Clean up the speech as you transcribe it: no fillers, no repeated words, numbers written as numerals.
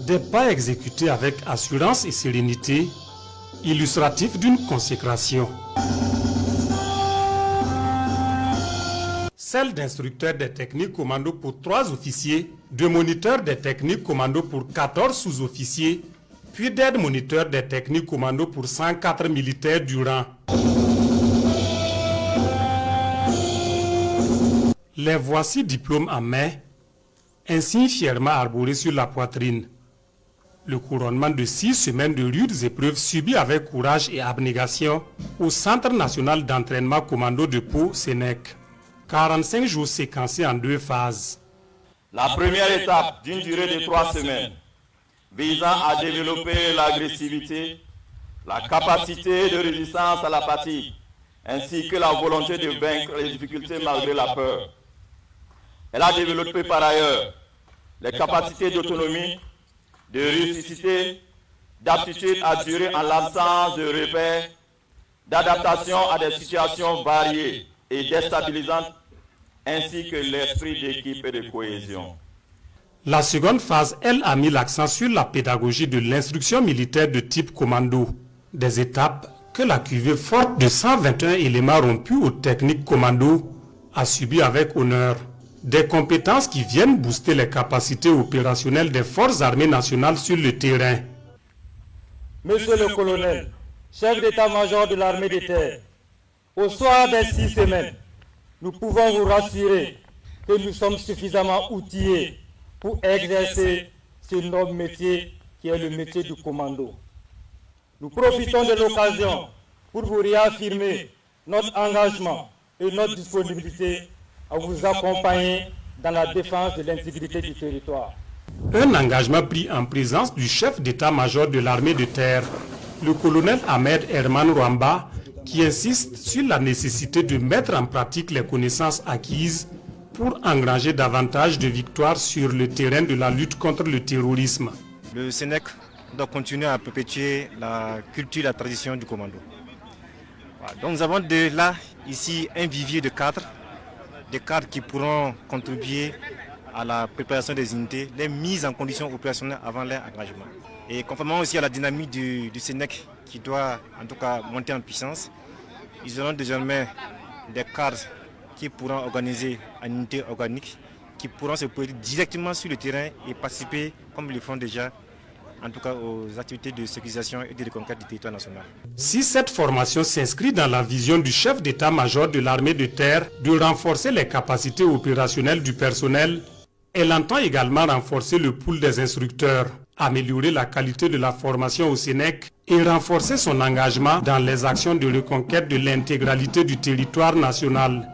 Des pas exécutés avec assurance et sérénité, illustratifs d'une consécration. Celle d'instructeurs des techniques commando pour 3 officiers, de moniteurs des techniques commando pour 14 sous-officiers, puis d'aide-moniteurs des techniques commando pour 104 militaires du rang. Les voici diplômes en main, insigne fièrement arboré sur la poitrine. Le couronnement de 6 semaines de rudes épreuves subies avec courage et abnégation au Centre national d'entraînement commando de Pau, Sénèque. 45 jours séquencés en 2 phases. La première étape d'une durée de 3 semaines visant à développer l'agressivité, la capacité de résistance à la fatigue, ainsi que la volonté de vaincre les difficultés malgré la peur. Elle a développé par ailleurs les capacités d'autonomie, de rusticité, d'aptitude à durer en l'absence de repères, d'adaptation à des situations variées et déstabilisantes, ainsi que l'esprit d'équipe et de cohésion. La seconde phase, elle, a mis l'accent sur la pédagogie de l'instruction militaire de type commando. Des étapes que la cuvée forte de 121 éléments rompus aux techniques commando a subi avec honneur. Des compétences qui viennent booster les capacités opérationnelles des forces armées nationales sur le terrain. Monsieur le colonel, chef d'état-major de l'armée de terre, au soir des 6 semaines, nous pouvons vous rassurer que nous sommes suffisamment outillés pour exercer ce noble métier qui est le métier du commando. Nous profitons de l'occasion pour vous réaffirmer notre engagement et notre disponibilité à vous accompagner dans la défense de l'intégrité du territoire. Un engagement pris en présence du chef d'état-major de l'armée de terre, le colonel Ahmed Herman Rwamba, qui insiste sur la nécessité de mettre en pratique les connaissances acquises pour engranger davantage de victoires sur le terrain de la lutte contre le terrorisme. Le Sénèque doit continuer à perpétuer la culture et la tradition du commando. Voilà. Donc nous avons là, ici, un vivier de cadres, des cadres qui pourront contribuer à la préparation des unités, les mises en condition opérationnelles avant leur engagement. Et conformément aussi à la dynamique du Sénèque qui doit en tout cas monter en puissance, ils auront désormais des cadres qui pourront organiser en unité organique, qui pourront se produire directement sur le terrain et participer, comme ils le font déjà, en tout cas aux activités de sécurisation et de reconquête du territoire national. Si cette formation s'inscrit dans la vision du chef d'état-major de l'armée de terre de renforcer les capacités opérationnelles du personnel, elle entend également renforcer le pool des instructeurs, améliorer la qualité de la formation au Sénèque et renforcer son engagement dans les actions de reconquête de l'intégralité du territoire national.